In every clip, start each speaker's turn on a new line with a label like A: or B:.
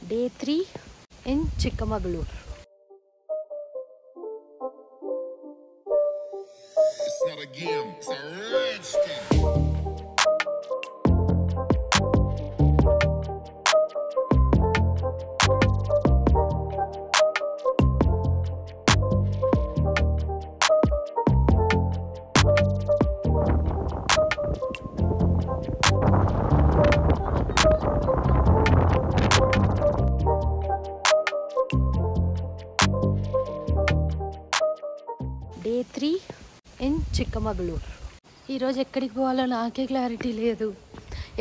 A: Day 3 in Chikmagalur.
B: It's not a game, it's a rich thing.
A: Day 3 in Chikmagalur. ఈరోజు ఎక్కడికి పోవాలో నాకే clarity లేదు.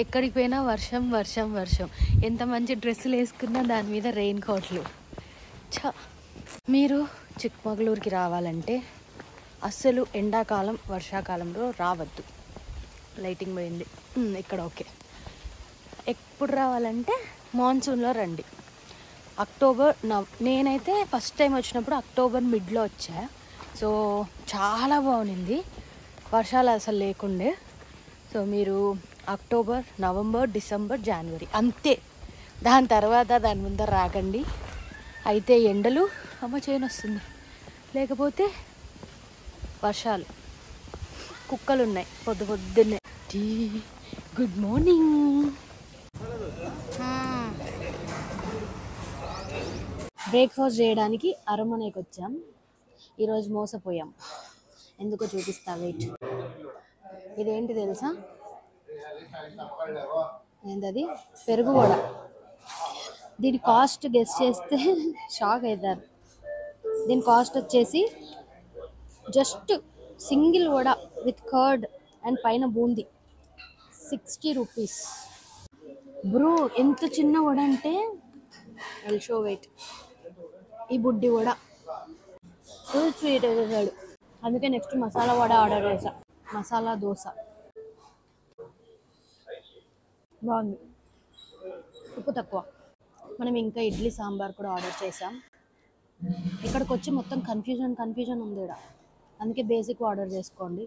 A: ఎక్కడికి పోయినా వర్షం వర్షం వర్షం. ఎంత మంచి డ్రెస్సులు వేసుకున్నా దాని మీద రెయిన్ కోట్లు. మీరు చిక్మగళూరుకి రావాలంటే అస్సలు ఎండాకాలం వర్షాకాలంలో రావద్దు. లైటింగ్ పోయింది ఇక్కడ. ఓకే, ఎప్పుడు రావాలంటే మాన్సూన్లో రండి. అక్టోబర్ నేనైతే ఫస్ట్ టైం వచ్చినప్పుడు అక్టోబర్ మిడ్లో వచ్చా. సో చాలా బాగుంది, వర్షాలు అసలు లేకుండే. సో మీరు అక్టోబర్, నవంబర్, డిసెంబర్, జనవరి అంతే. దాని తర్వాత దాని ముందర రాకండి. అయితే ఎండలు అమ్మ చేయని వస్తుంది, లేకపోతే వర్షాలు. కుక్కలు ఉన్నాయి పొద్దున్నే. Good morning. బ్రేక్ఫాస్ట్ చేయడానికి అరమనేకి వచ్చాం. ఈరోజు మోసపోయాం, ఎందుకో చూపిస్తా, వెయిట్. ఇదేంటి తెలుసా? ఏంటది? పెరుగు వడ. దీని కాస్ట్ గెస్ చేస్తే షాక్ అవుతారు. దీని కాస్ట్ వచ్చేసి just single vada with curd and పైన బూందీ 60 రూపీస్. బ్రో ఎంత చిన్న వడ అంటే షో వెయిట్. ఈ బుడ్డి వడ ఫుల్ స్వీట్ వేసేసాడు. అందుకే నెక్స్ట్ మసాలా వడ ఆర్డర్ చేసా, మసాలా దోశ. బాగుంది, ఉప్పు తక్కువ. మనం ఇంకా ఇడ్లీ సాంబార్ కూడా ఆర్డర్ చేసాం. ఇక్కడికి వచ్చి మొత్తం కన్ఫ్యూజన్ ఉంది ఇక్కడ. అందుకే బేసిక్ ఆర్డర్ చేసుకోండి,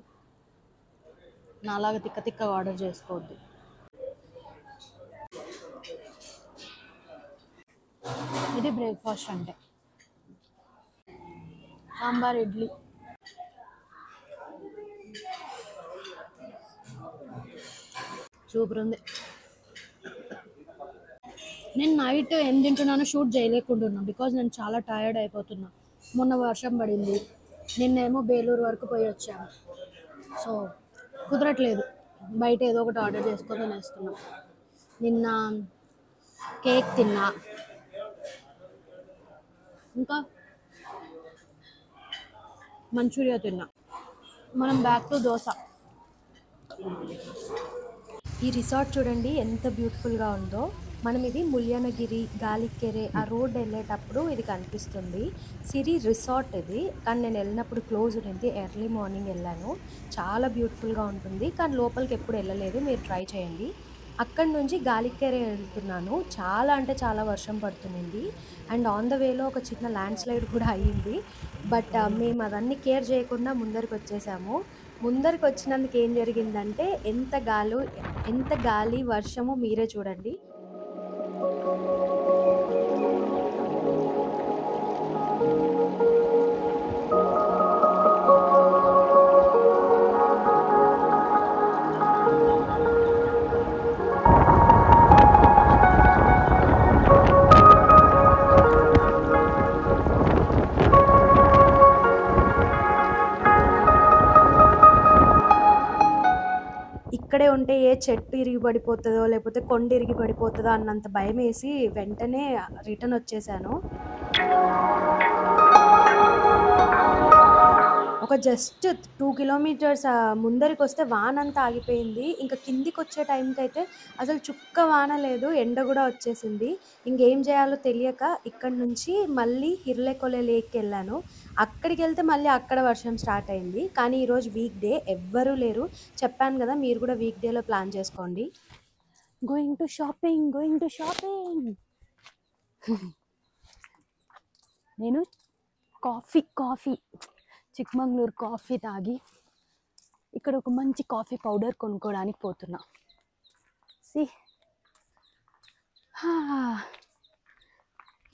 A: నాలాగా తిక్కగా ఆర్డర్ చేసుకోవద్దు. ఇది బ్రేక్ఫాస్ట్ అంటే సాంబార్, ఇడ్లీ. సూపర్ ఉంది. నేను నైట్ ఏం తింటున్నానో షూట్ చేయలేకుంటున్నా, బికాజ్ నేను చాలా టైర్డ్ అయిపోతున్నా. మొన్న వర్షం పడింది, నిన్నేమో బేలూరు వరకు పోయి వచ్చాను. సో కుదరట్లేదు, బయట ఏదో ఒకటి ఆర్డర్ చేసుకొని తినేస్తున్నాం. నిన్న కేక్ తిన్నా, ఇంకా మంచూరియా తిన్నా. మనం బ్యాక్ టు దోశ. ఈ రిసార్ట్ చూడండి ఎంత బ్యూటిఫుల్గా ఉందో. మనం ఇది ముల్యానగిరి, గాలికెరే ఆ రోడ్ వెళ్ళేటప్పుడు ఇది కనిపిస్తుంది. సిరి రిసార్ట్ ఇది, కానీ నేను వెళ్ళినప్పుడు క్లోజ్ ఉంది. ఎర్లీ మార్నింగ్ వెళ్ళాను. చాలా బ్యూటిఫుల్గా ఉంటుంది, కానీ లోపలికి ఎప్పుడు వెళ్ళలేదు. మీరు ట్రై చేయండి. అక్కడి నుంచి గాలికెరే వెళ్తున్నాను. చాలా అంటే చాలా వర్షం పడుతుంది అండ్ ఆన్ ద వేలో ఒక చిన్న ల్యాండ్ స్లైడ్ కూడా అయ్యింది. బట్ మేము అవన్నీ కేర్ చేయకుండా ముందరికి వచ్చేసాము. ముందరికి వచ్చినందుకు ఏం జరిగిందంటే ఎంత గాలి వర్షము మీరే చూడండి. ఇక్కడే ఉంటే ఏ చెట్టు ఇరిగి పడిపోతుందో లేకపోతే కొండ ఇరిగి పడిపోతుందో అన్నంత భయం వేసి వెంటనే రిటర్న్ వచ్చేసాను. ఒక జస్ట్ 2 కిలోమీటర్స్ ముందరికి వస్తే వాన అంతా ఆగిపోయింది. ఇంకా కిందికి వచ్చే టైంకి అయితే అసలు చుక్క వాన లేదు, ఎండ కూడా వచ్చేసింది. ఇంకేం చేయాలో తెలియక ఇక్కడి నుంచి మళ్ళీ హిర్లేకొలే లేక్కి వెళ్ళాను. అక్కడికి వెళ్తే మళ్ళీ అక్కడ వర్షం స్టార్ట్ అయింది. కానీ ఈరోజు వీక్ డే, ఎవ్వరూ లేరు. చెప్పాను కదా, మీరు కూడా వీక్ డేలో ప్లాన్ చేసుకోండి. Going to shopping. నేను కాఫీ చిక్మంగళూరు కాఫీ తాగి ఇక్కడ ఒక మంచి కాఫీ పౌడర్ కొనుక్కోవడానికి పోతున్నా.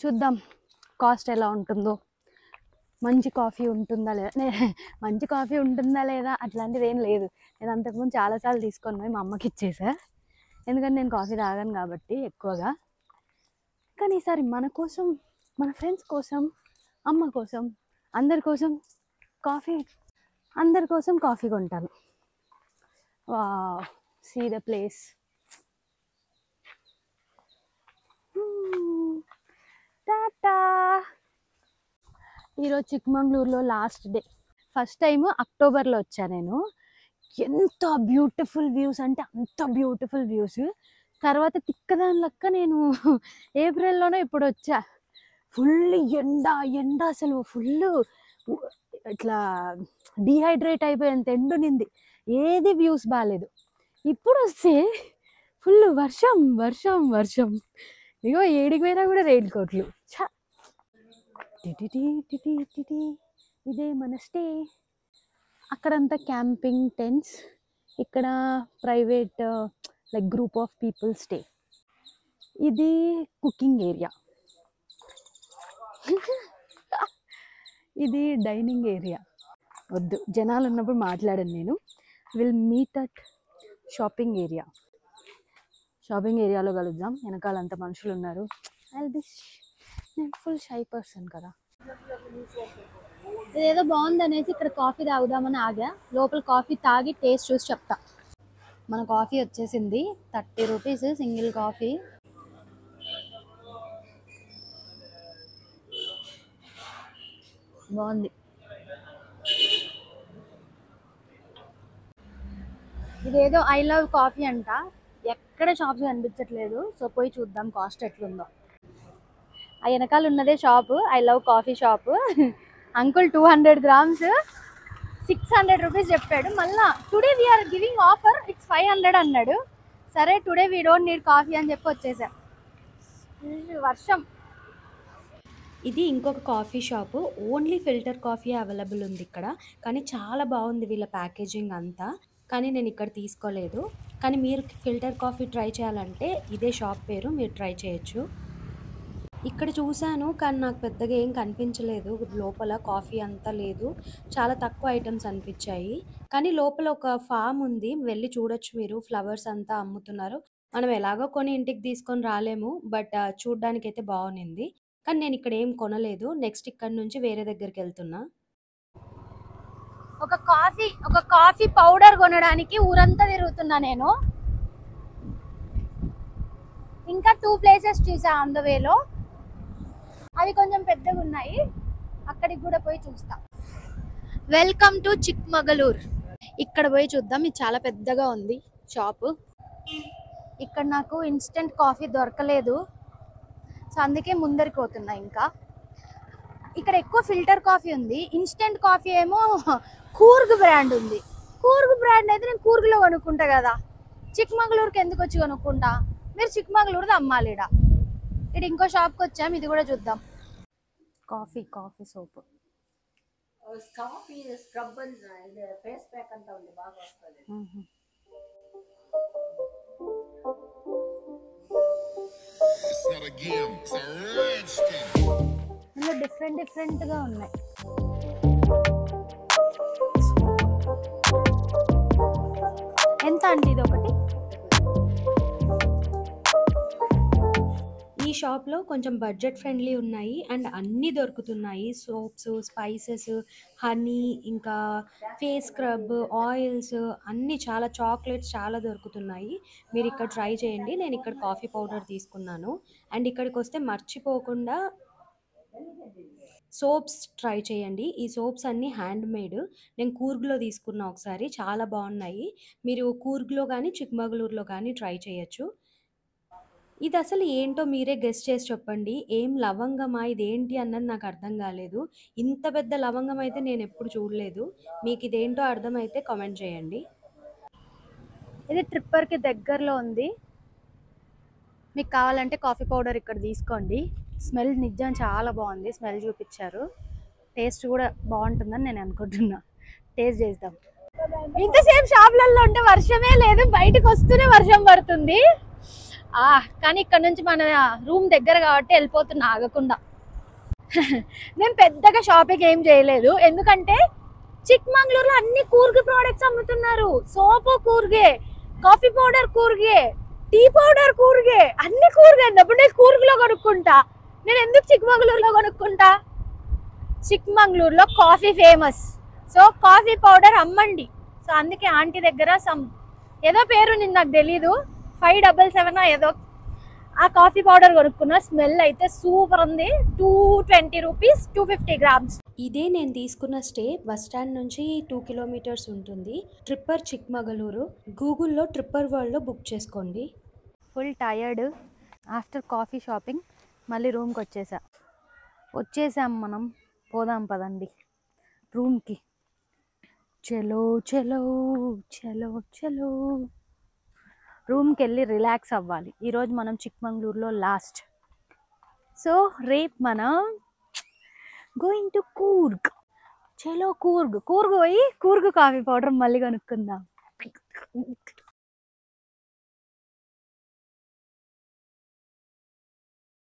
A: చూద్దాం కాస్ట్ ఎలా ఉంటుందో, మంచి కాఫీ ఉంటుందా లేదా, మంచి కాఫీ ఉంటుందా లేదా అట్లాంటిది ఏం లేదు. నేను అంతకుముందు చాలాసార్లు తీసుకొని పోయి మా అమ్మకి ఇచ్చేసా, ఎందుకంటే నేను కాఫీ తాగాను కాబట్టి ఎక్కువగా. కానీ ఈసారి మన కోసం, మన ఫ్రెండ్స్ కోసం, అమ్మ కోసం, అందరి కోసం కాఫీ కొంటాను. Wow, see the place. టాటా. ఈరోజు చిక్మంగళూరులో లాస్ట్ డే. ఫస్ట్ టైం అక్టోబర్లో వచ్చా నేను. ఎంత బ్యూటిఫుల్ వ్యూస్ అంటే అంత బ్యూటిఫుల్ వ్యూస్. తర్వాత తిక్కదాని లెక్క నేను ఏప్రిల్లోనే ఇప్పుడు వచ్చా. ఫుల్ ఎండ అసలు ఫుల్ ఇట్లా డీహైడ్రేట్ అయిపోయేంత ఎండునింది, ఏది వ్యూస్ బాగాలేదు. ఇప్పుడు వస్తే ఫుల్ వర్షం. ఇగో ఏడికి పోయినా కూడా రెయిన్ కోట్లు. ఇదే మన స్టే. అక్కడంతా క్యాంపింగ్ టెంట్స్, ఇక్కడ private like group of people stay. ఇది కుకింగ్ ఏరియా, ఇది డైనింగ్ ఏరియా. వద్దు, జనాలు ఉన్నప్పుడు మాట్లాడాను నేను. విల్ మీట్ అట్ షాపింగ్ ఏరియాలో కలుద్దాం. వెనకాలంత మనుషులు ఉన్నారు. నేను ఫుల్ షై పర్సన్ కదా. ఇదేదో బాగుంది అనేసి ఇక్కడ కాఫీ తాగుదామని ఆగా. లోపల కాఫీ తాగి టేస్ట్ చూసి చెప్తా. మన కాఫీ వచ్చేసింది, 30 రూపీస్ సింగిల్ కాఫీ. బాగుంది. ఇదేదో ఐ లవ్ కాఫీ అంట. ఎక్కడ షాప్స్ కనిపించట్లేదు, సో పోయి చూద్దాం కాస్ట్ ఎట్లుందో. ఆ వెనకాల ఉన్నదే shop, I love coffee shop. Uncle 200 grams 600 rupees చెప్పాడు. మళ్ళా today we are giving offer, it's 500 అన్నాడు. సరే today we don't need coffee అని చెప్పి వచ్చేసా. వర్షం. ఇది ఇంకొక coffee shop, only filter coffee available ఉంది ఇక్కడ. కానీ చాలా బాగుంది వీళ్ళ ప్యాకేజింగ్ అంతా. కానీ నేను ఇక్కడ తీసుకోలేదు. కానీ మీరు ఫిల్టర్ కాఫీ ట్రై చేయాలంటే ఇదే షాప్ పేరు, మీరు ట్రై చేయొచ్చు. ఇక్కడ చూశాను కానీ నాకు పెద్దగా ఏం కనిపించలేదు. లోపల కాఫీ అంతా లేదు, చాలా తక్కువ ఐటమ్స్ అనిపించాయి. కానీ లోపల ఒక ఫామ్ ఉంది, వెళ్ళి చూడొచ్చు మీరు. ఫ్లవర్స్ అంతా అమ్ముతున్నారు. మనం ఎలాగో కొని ఇంటికి తీసుకొని రాలేము, బట్ చూడ్డానికి అయితే బాగుంది. కానీ నేను ఇక్కడ ఏం కొనలేదు. నెక్స్ట్ ఇక్కడ నుంచి వేరే దగ్గరికి వెళ్తున్నా. ఒక కాఫీ పౌడర్ కొనడానికి ఊరంతా తిరుగుతున్నా నేను. ఇంకా 2 ప్లేసెస్ చూసా ఆన్ ద వేలో, అవి కొంచెం పెద్దగా ఉన్నాయి, అక్కడికి కూడా పోయి చూస్తా. Welcome to Chikmagalur. ఇక్కడ పోయి చూద్దాం. ఇది చాలా పెద్దగా ఉంది షాపు. ఇక్కడ నాకు ఇన్స్టెంట్ కాఫీ దొరకలేదు, సో అందుకే ముందరికి పోతున్నా. ఇంకా ఇక్కడ ఎక్కువ ఫిల్టర్ కాఫీ ఉంది, ఇన్స్టెంట్ కాఫీ ఏమో కూర్గ్ బ్రాండ్ ఉంది. కూర్గ్ బ్రాండ్ అయితే నేను కూర్గ్లో కొనుక్కుంటా కదా, చిక్మగళూరుకి ఎందుకు వచ్చి కొనుక్కుంటా? మీరు చిక్మగళూరుది అమ్మాలి. ఇక్కడ ఇంకో షాప్కి వచ్చాం, ఇది కూడా చూద్దాం. Coffee soap,
B: It's not a game, it's a rich thing.
A: ఇందులో డిఫరెంట్గా ఉన్నాయి. ఎంత అంటే ఇది ఒకటి. ఈ షాప్లో కొంచెం బడ్జెట్ ఫ్రెండ్లీ ఉన్నాయి అండ్ అన్నీ దొరుకుతున్నాయి. సోప్స్, స్పైసెస్, హనీ, ఇంకా ఫేస్ స్క్రబ్, ఆయిల్స్, అన్నీ చాలా, చాక్లెట్స్ చాలా దొరుకుతున్నాయి. మీరు ఇక్కడ ట్రై చేయండి. నేను ఇక్కడ కాఫీ పౌడర్ తీసుకున్నాను. అండ్ ఇక్కడికి వస్తే మర్చిపోకుండా సోప్స్ ట్రై చేయండి. ఈ సోప్స్ అన్నీ హ్యాండ్ మేడ్. నేను కూర్గ్లో తీసుకున్నా ఒకసారి, చాలా బాగున్నాయి. మీరు కూర్గ్లో కానీ చిక్మగళూరులో కానీ ట్రై చేయొచ్చు. ఇది అసలు ఏంటో మీరే గెస్ చేసి చెప్పండి. ఏం లవంగమా, ఇదేంటి అన్నది నాకు అర్థం కాలేదు. ఇంత పెద్ద లవంగం అయితే నేను ఎప్పుడు చూడలేదు. మీకు ఇదేంటో అర్థమైతే కామెంట్ చేయండి. ఇది ట్రిప్పర్కి దగ్గరలో ఉంది. మీకు కావాలంటే కాఫీ పౌడర్ ఇక్కడ తీసుకోండి. స్మెల్ నిజం చాలా బాగుంది. స్మెల్ చూపించారు. టేస్ట్ కూడా బాగుంటుందని నేను అనుకుంటున్నా. టేస్ట్ చేద్దాం. ఇంతసేపు షాప్లలో ఉంటే వర్షమే లేదు, బయటకు వస్తూనే వర్షం పడుతుంది.
C: కానీ ఇక్కడ నుంచి మన రూమ్ దగ్గర కాబట్టి వెళ్ళిపోతున్నా ఆగకుండా. నేను పెద్దగా షాపింగ్ ఏం చేయలేదు, ఎందుకంటే చిక్మంగళూరులో అన్ని కూర్గ్ ప్రోడక్ట్స్ అమ్ముతున్నారు. సోపు కూర్గే, కాఫీ పౌడర్ కూర్గే, టీ పౌడర్ కూర్గే, అన్ని కూర్గే అన్నప్పుడు నేను కూర్గ్లో కొనుక్కుంటా. నేను ఎందుకు చిక్మంగళూరులో కొనుక్కుంటా? చిక్మంగళూరులో coffee famous, so coffee powder అమ్మండి. సో అందుకే ఆంటీ దగ్గర ఏదో పేరు నిన్న నాకు తెలీదు, 577 ఏదో ఆ కాఫీ పౌడర్ కొనుక్కున్నా. స్మెల్ అయితే సూపర్ ఉంది. 220 రూపీస్, 250 గ్రామ్స్.
A: ఇదే నేను తీసుకున్న స్టే బస్ స్టాండ్ నుంచి 2 కిలోమీటర్స్ ఉంటుంది. ట్రిప్పర్ చిక్మగళూరు. గూగుల్లో ట్రిప్పర్ వరల్డ్లో బుక్ చేసుకోండి.
C: Full tired after coffee shopping. మళ్ళీ రూమ్కి వచ్చేసాం మనం. పోదాం పదండి రూమ్కి. చలో చలో చలో చలో. రూమ్కి వెళ్ళి రిలాక్స్ అవ్వాలి. ఈరోజు మనం చిక్మంగళూరులో లాస్ట్. సో రేపు మనం గోయింగ్ టు కూర్గ్. చలో కూర్గ్ పోయి కూర్గ్ కాఫీ పౌడర్ మళ్ళీ కొనుక్కుందాం.